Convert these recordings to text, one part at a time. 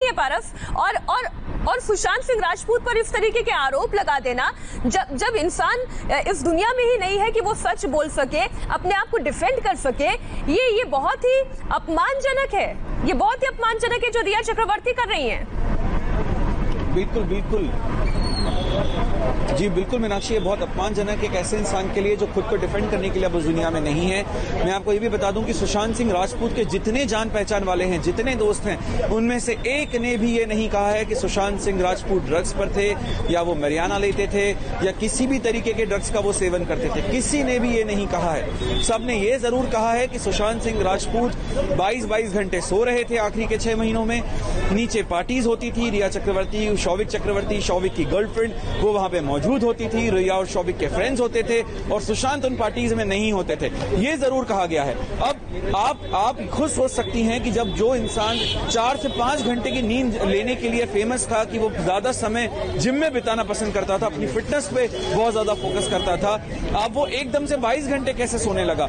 है पारस। और सुशांत सिंह राजपूत पर इस तरीके के आरोप लगा देना, जब इंसान इस दुनिया में ही नहीं है कि वो सच बोल सके, अपने आप को डिफेंड कर सके, ये बहुत ही अपमानजनक है। ये बहुत ही अपमानजनक है जो रिया चक्रवर्ती कर रही हैं। बिल्कुल बिल्कुल जी बिल्कुल मीनाक्षी, ये बहुत अपमानजनक एक ऐसे इंसान के लिए जो खुद को डिफेंड करने के लिए अब उस दुनिया में नहीं है। मैं आपको ये भी बता दूं कि सुशांत सिंह राजपूत के जितने जान पहचान वाले हैं, जितने दोस्त हैं, उनमें से एक ने भी ये नहीं कहा है कि सुशांत सिंह राजपूत ड्रग्स पर थे या वो marijuana लेते थे या किसी भी तरीके के ड्रग्स का वो सेवन करते थे। किसी ने भी ये नहीं कहा है। सबने ये जरूर कहा है कि सुशांत सिंह राजपूत 22 घंटे सो रहे थे आखिरी के 6 महीनों में। नीचे पार्टीज होती थी, रिया चक्रवर्ती, शौविक चक्रवर्ती, शौविक की गर्लफ्रेंड वो वहां पे मौजूद होती थी, रिया और शौविक के फ्रेंड्स होते थे और सुशांत उन पार्टीज में नहीं होते थे। ये जरूर कहा गया है। अब आप खुद सोच सकती हैं कि जब जो इंसान 4 से 5 घंटे की नींद लेने के लिए फेमस था, कि वो ज्यादा समय जिम में बिताना पसंद करता था, अपनी फिटनेस पे बहुत ज्यादा फोकस करता था, अब वो एकदम से 22 घंटे कैसे सोने लगा?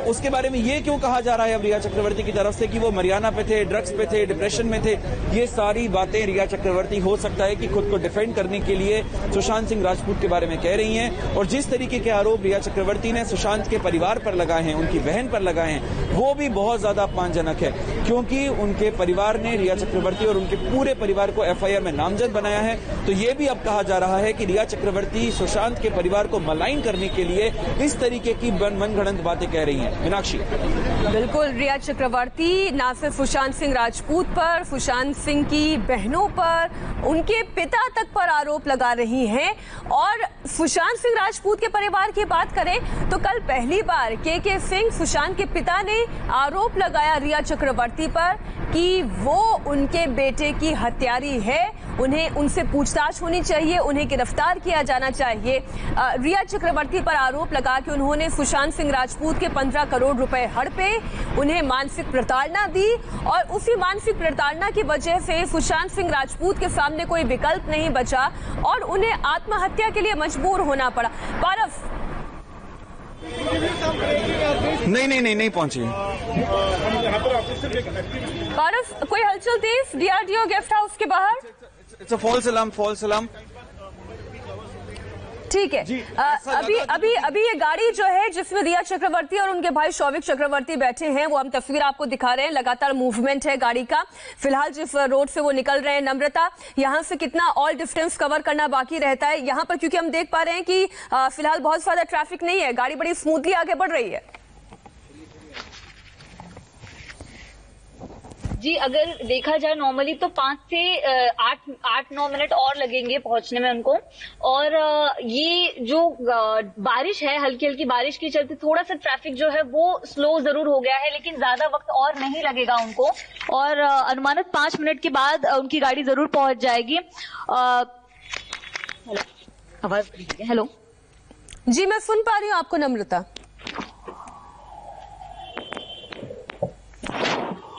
उसके बारे में ये क्यों कहा जा रहा है अब रिया चक्रवर्ती की तरफ से कि वो marijuana पे थे, ड्रग्स पे थे, डिप्रेशन में थे? ये सारी बातें रिया चक्रवर्ती हो सकता है कि खुद को डिफेंड करने के लिए सुशांत सिंह राजपूत के बारे में कह रही हैं। और जिस तरीके के आरोप रिया चक्रवर्ती ने सुशांत के परिवार पर लगाए हैं, उनकी बहन पर लगाए हैं, वो भी बहुत ज्यादा अपमानजनक है, क्योंकि उनके परिवार ने रिया चक्रवर्ती और उनके पूरे परिवार को FIR में नामजद बनाया है। तो ये भी अब कहा जा रहा है कि रिया चक्रवर्ती सुशांत के परिवार को मलाइन करने के लिए इस तरीके की मनगढ़ंत बातें कह रही हैं। मीनाक्षी, बिल्कुल, रिया चक्रवर्ती ना सिर्फ सुशांत सिंह राजपूत पर, सुशांत सिंह की बहनों पर, उनके पिता तक पर आरोप लगा रही हैं। और सुशांत सिंह राजपूत के परिवार की बात करें तो कल पहली बार के सिंह, सुशांत के पिता, ने आरोप लगाया रिया चक्रवर्ती पर कि वो उनके बेटे की हत्यारी है, उन्हें उनसे पूछताछ होनी चाहिए, उन्हें गिरफ्तार किया जाना चाहिए। रिया चक्रवर्ती पर आरोप लगा कि उन्होंने सुशांत सिंह राजपूत के 15 करोड़ रुपए हड़पे, उन्हें मानसिक प्रताड़ना दी और उसी मानसिक प्रताड़ना की वजह से सुशांत सिंह राजपूत के सामने कोई विकल्प नहीं बचा और उन्हें आत्महत्या के लिए मजबूर होना पड़ा। पारस, नहीं पहुंची। पारस, कोई हलचल थी DRDO गेस्ट हाउस के बाहर? It's a false alarm. ठीक है। अभी ये गाड़ी जो है जिसमें रिया चक्रवर्ती और उनके भाई शौविक चक्रवर्ती बैठे हैं, वो हम तस्वीर आपको दिखा रहे हैं। लगातार मूवमेंट है गाड़ी का। फिलहाल जिस रोड से वो निकल रहे हैं, नम्रता, यहाँ से कितना ऑल डिस्टेंस कवर करना बाकी रहता है यहाँ पर? क्योंकि हम देख पा रहे हैं कि फिलहाल बहुत ज्यादा ट्रैफिक नहीं है, गाड़ी बड़ी स्मूथली आगे बढ़ रही है। जी, अगर देखा जाए नॉर्मली तो 5 से 8-9 मिनट और लगेंगे पहुंचने में उनको। और ये जो बारिश है, हल्की हल्की बारिश के चलते थोड़ा सा ट्रैफिक जो है वो स्लो जरूर हो गया है, लेकिन ज्यादा वक्त और नहीं लगेगा उनको। और अनुमानित 5 मिनट के बाद उनकी गाड़ी जरूर पहुंच जाएगी। आवाज, हेलो जी, मैं सुन पा रही हूँ आपको नम्रता।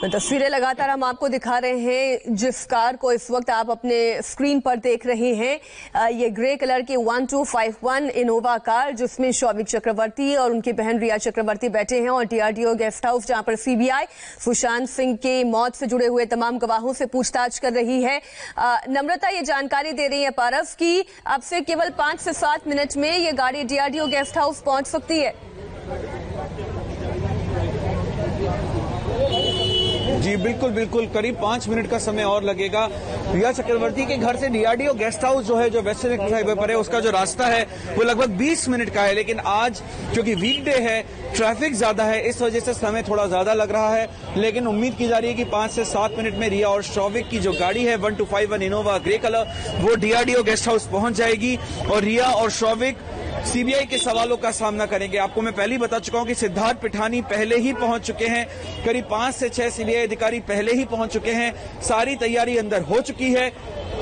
तस्वीरें लगातार हम आपको दिखा रहे हैं जिस कार को इस वक्त आप अपने स्क्रीन पर देख रहे हैं। ये ग्रे कलर की 1251 इनोवा कार, जिसमें शौविक चक्रवर्ती और उनकी बहन रिया चक्रवर्ती बैठे हैं और DRDO गेस्ट हाउस, जहां पर CBI सुशांत सिंह की मौत से जुड़े हुए तमाम गवाहों से पूछताछ कर रही है। नम्रता ये जानकारी दे रही है पारस की अब से केवल 5 से 7 मिनट में ये गाड़ी DRDO गेस्ट हाउस पहुंच सकती है। जी बिल्कुल, करीब 5 मिनट का समय और लगेगा। रिया चक्रवर्ती के घर से DRDO गेस्ट हाउस जो है, जो वेस्टर्न एक्सप्रेस हाईवे पर है, उसका जो रास्ता है वो लगभग 20 मिनट का है। लेकिन आज क्योंकि वीकडे है, ट्रैफिक ज्यादा है, इस वजह से समय थोड़ा ज्यादा लग रहा है। लेकिन उम्मीद की जा रही है कि 5 से 7 मिनट में रिया और शौविक की जो गाड़ी है 1251 इनोवा ग्रे कलर, वो DRDO गेस्ट हाउस पहुंच जाएगी और रिया और शौविक CBI के सवालों का सामना करेंगे। आपको मैं पहले ही बता चुका हूं कि सिद्धार्थ पिठानी पहले ही पहुंच चुके हैं। करीब 5 से 6 CBI अधिकारी पहले ही पहुंच चुके हैं। सारी तैयारी अंदर हो चुकी है।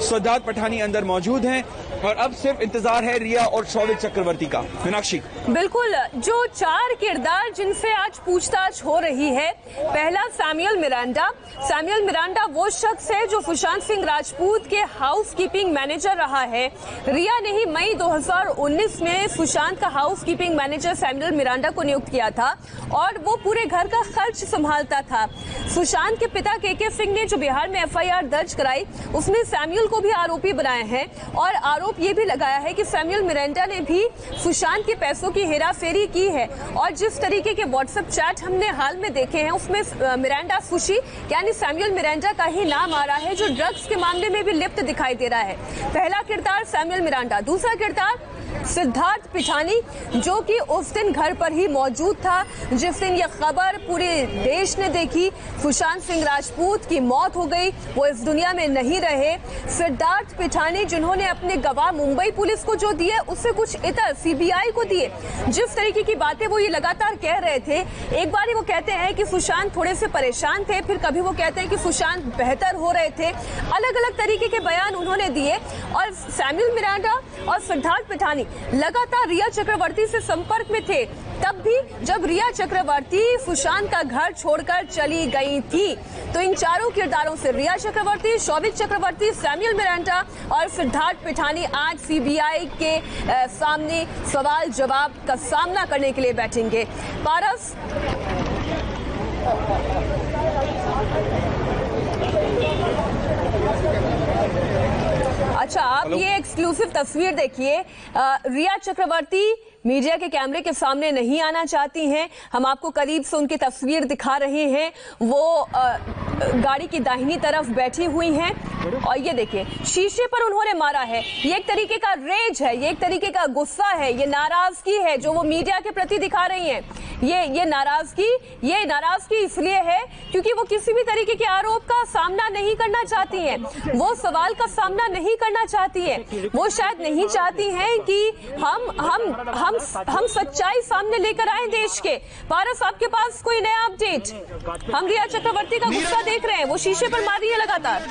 सिद्धार्थ पिठानी अंदर मौजूद हैं। और अब सिर्फ इंतजार है रिया और शौविक चक्रवर्ती का। मीनाक्षी, बिल्कुल, जो 4 किरदार जिनसे आज पूछताछ हो रही है, पहला सैमुअल मिरांडा। सैमुअल मिरांडा वो शख्स है जो सुशांत सिंह राजपूत के हाउस कीपिंग मैनेजर रहा है। रिया ने ही मई 2019 में सुशांत का house keeping manager Samuel Miranda को नियुक्त किया था और वो पूरे घर का खर्च संभालता था। सुशांत के पिता के सिंह ने जो बिहार में एफआईआर दर्ज कराई, उसमें सैमुअल को भी आरोपी बनाया है और आरोप ये भी लगाया है कि सैमुअल मिरांडा ने भी सुशांत के पैसों की हेराफेरी की है। और जिस तरीके के व्हाट्सएप चैट हमने हाल में देखे हैं, उसमें मिरांडा फुशी यानी सैमुअल मिरांडा का ही नाम आ रहा है, जो ड्रग्स के मामले में भी लिप्त दिखाई दे रहा है। पहला किरदार सैमुअल मिरांडा, दूसरा किरदार सिद्धार्थ पिठानी, जो कि उस दिन घर पर ही मौजूद था जिस दिन यह खबर पूरे देश ने देखी, सुशांत सिंह राजपूत की मौत हो गई, वो इस दुनिया में नहीं रहे। सिद्धार्थ पिठानी जिन्होंने अपने गवाह मुंबई पुलिस को जो दिए, उससे कुछ इतर सीबीआई को दिए। जिस तरीके की बातें वो ये लगातार कह रहे थे, एक बार वो कहते हैं कि सुशांत थोड़े से परेशान थे, फिर कभी वो कहते हैं कि सुशांत बेहतर हो रहे थे। अलग अलग तरीके के बयान उन्होंने दिए और सैमुअल मिरांडा और सिद्धार्थ पिठानी लगातार रिया चक्रवर्ती से संपर्क में थे, तब भी जब रिया चक्रवर्ती सुशांत का घर छोड़कर चली गई थी। तो इन चारों किरदारों से रिया चक्रवर्ती, शौविक चक्रवर्ती, सैमुअल मिरांडा और सिद्धार्थ पिठानी आज सीबीआई के सामने सवाल जवाब का सामना करने के लिए बैठेंगे। पारस, अच्छा, आप ये एक्सक्लूसिव तस्वीर देखिए। रिया चक्रवर्ती मीडिया के कैमरे के सामने नहीं आना चाहती हैं। हम आपको करीब से उनकी तस्वीर दिखा रहे हैं। वो गाड़ी की दाहिनी तरफ बैठी हुई हैं और ये देखिए, शीशे पर उन्होंने मारा है। ये एक तरीके का रेज है, ये एक तरीके का गुस्सा है, ये नाराजगी है जो वो मीडिया के प्रति दिखा रही हैं। ये नाराजगी इसलिए है क्योंकि वो किसी भी तरीके के आरोप का सामना नहीं करना चाहती हैं, वो सवाल का सामना नहीं करना चाहती हैं। वो शायद नहीं चाहती हैं कि हम सच्चाई सामने लेकर आए देश के। पारस, आपके पास कोई नया अपडेट? हम रिया चक्रवर्ती का गुस्सा देख रहे हैं, वो शीशे पर मार रही है लगातार।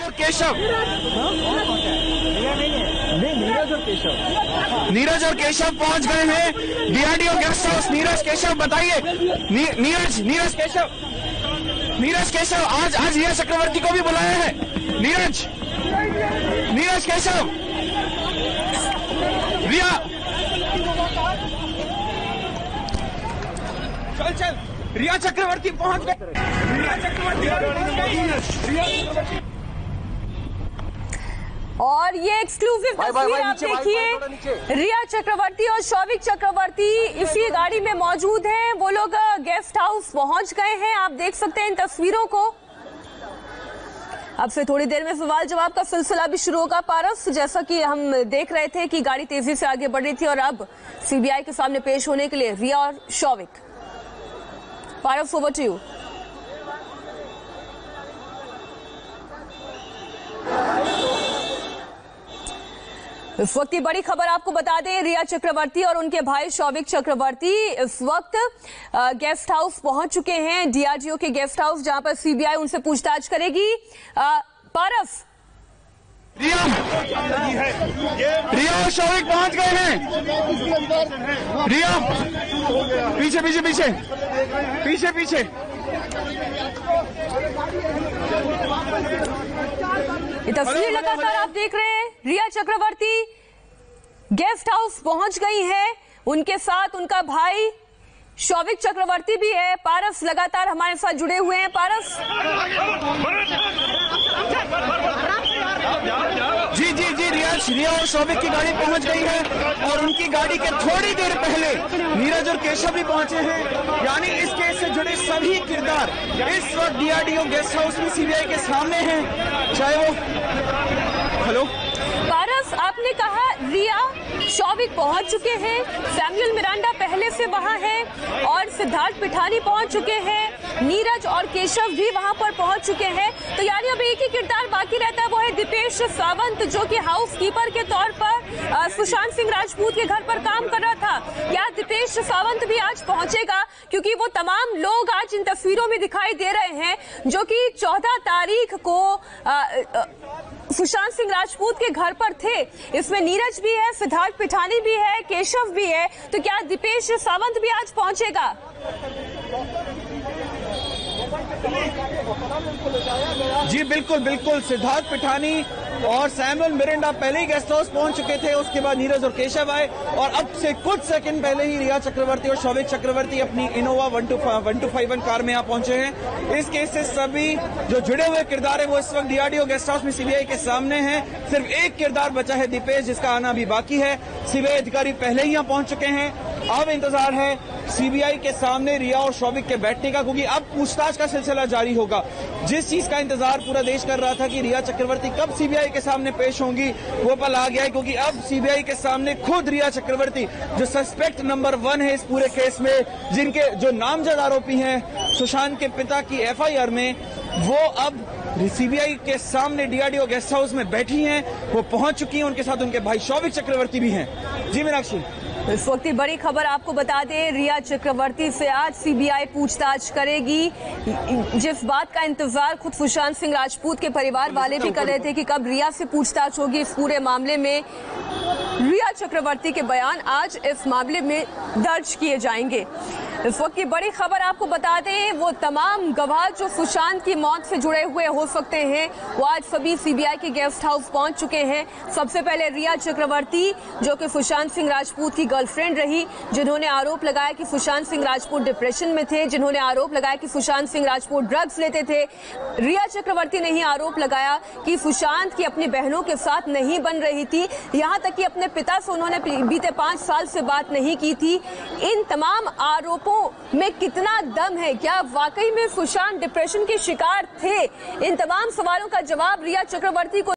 नीरज और केशव पहुंच गए हैं DRDO guest house. Neeraj, Keshav बताइए। नीरज केशव आज रिया चक्रवर्ती को भी बुलाया है। नीरज केशव, रिया, चल रिया चक्रवर्ती पहुंच गए। और ये एक्सक्लूसिव तस्वीर आप देखिए, रिया चक्रवर्ती और शौविक चक्रवर्ती इसी गाड़ी में मौजूद हैं। वो लोग गेस्ट हाउस पहुंच गए हैं, आप देख सकते हैं इन तस्वीरों को। अब से थोड़ी देर में सवाल जवाब का सिलसिला भी शुरू होगा। पारस, जैसा कि हम देख रहे थे कि गाड़ी तेजी से आगे बढ़ रही थी और अब सीबीआई के सामने पेश होने के लिए रिया और शौविक। पारस, ओवर टू यू। इस वक्त की बड़ी खबर आपको बता दें, रिया चक्रवर्ती और उनके भाई शौविक चक्रवर्ती इस वक्त गेस्ट हाउस पहुंच चुके हैं, डीआरडीओ के गेस्ट हाउस, जहां पर सीबीआई उनसे पूछताछ करेगी। पारस, रिया और शौविक पहुंच गए हैं। रिया, पीछे। ये तस्वीर लगातार आप देख रहे हैं, रिया चक्रवर्ती गेस्ट हाउस पहुंच गई है, उनके साथ उनका भाई शौविक चक्रवर्ती भी है। पारस लगातार हमारे साथ जुड़े हुए हैं। पारस, जी रिया और शौविक की गाड़ी पहुंच गई है और उनकी गाड़ी के थोड़ी देर पहले नीरज और केशव भी पहुंचे हैं। यानी इस केस से जुड़े सभी किरदार इस वक्त डीआरडीओ गेस्ट हाउस में सीबीआई के सामने हैं, चाहे वो हेलो पारस, आपने कहा रिया शौविक पहुंच चुके हैं, सैमुअल मिरांडा पहले से वहां है और सिद्धार्थ पिठानी पहुंच चुके हैं, नीरज और केशव भी वहां पर पहुंच चुके हैं। तो यानी अब एक ही किरदार बाकी रहता है, वो है दीपेश सावंत, जो कि हाउस कीपर के तौर पर सुशांत सिंह राजपूत के घर पर काम कर रहा था। क्या दीपेश सावंत भी आज पहुंचेगा? क्योंकि वो तमाम लोग आज इन तस्वीरों में दिखाई दे रहे हैं जो कि 14 तारीख को सुशांत सिंह राजपूत के घर पर थे। इसमें नीरज भी है, सिद्धार्थ पिठानी भी है, केशव भी है। तो क्या दीपेश सावंत भी आज पहुंचेगा? जी बिल्कुल बिल्कुल, सिद्धार्थ पिठानी और सैमुअल मिरिंडा पहले ही गेस्ट हाउस पहुंच चुके थे। उसके बाद नीरज और केशव आए और अब से कुछ सेकंड पहले ही रिया चक्रवर्ती और शौविक चक्रवर्ती अपनी इनोवा 1251 कार में यहाँ पहुंचे हैं। इस केस से सभी जो जुड़े हुए किरदार है वो इस वक्त डीआरडीओ गेस्ट हाउस में सीबीआई के सामने हैं। सिर्फ एक किरदार बचा है दीपेश, जिसका आना अभी बाकी है। सीबीआई अधिकारी पहले ही यहाँ पहुंच चुके हैं। अब इंतजार है सीबीआई के सामने रिया और शौविक के बैठने का, क्योंकि अब पूछताछ का सिलसिला जारी होगा। जिस चीज का इंतजार पूरा देश कर रहा था कि रिया चक्रवर्ती कब सीबीआई के सामने पेश होंगी, वो पल आ गया है, क्योंकि अब सीबीआई के सामने खुद रिया चक्रवर्ती, जो सस्पेक्ट नंबर 1 है इस पूरे केस में, जिनके जो नामजद आरोपी हैं सुशांत के पिता की एफआईआर में, वो अब सीबीआई के सामने डीआरडीओ गेस्ट हाउस में बैठी हैं। वो पहुंच चुकी हैं, उनके साथ उनके भाई शौविक चक्रवर्ती भी हैं। जी मीनाक्षी, इस वक्त की बड़ी खबर आपको बता दें, रिया चक्रवर्ती से आज सीबीआई पूछताछ करेगी। जिस बात का इंतजार खुद सुशांत सिंह राजपूत के परिवार वाले भी कर रहे थे कि कब रिया से पूछताछ होगी इस पूरे मामले में, रिया चक्रवर्ती के बयान आज इस मामले में दर्ज किए जाएंगे। इस वक्त की बड़ी खबर आपको बता दें, वो तमाम गवाह जो सुशांत की मौत से जुड़े हुए हो सकते हैं, वो आज सभी सीबीआई के गेस्ट हाउस पहुंच चुके हैं। सबसे पहले रिया चक्रवर्ती, जो कि सुशांत सिंह राजपूत की गर्लफ्रेंड रही, जिन्होंने आरोप लगाया कि सुशांत सिंह राजपूत डिप्रेशन में थे, जिन्होंने आरोप लगाया कि सुशांत सिंह राजपूत ड्रग्स लेते थे। रिया चक्रवर्ती ने ही आरोप लगाया कि सुशांत की अपनी बहनों के साथ नहीं बन रही थी, यहाँ तक कि अपने पिता से उन्होंने बीते 5 साल से बात नहीं की थी। इन तमाम आरोपों में कितना दम है? क्या वाकई में सुशांत डिप्रेशन के शिकार थे? इन तमाम सवालों का जवाब रिया चक्रवर्ती को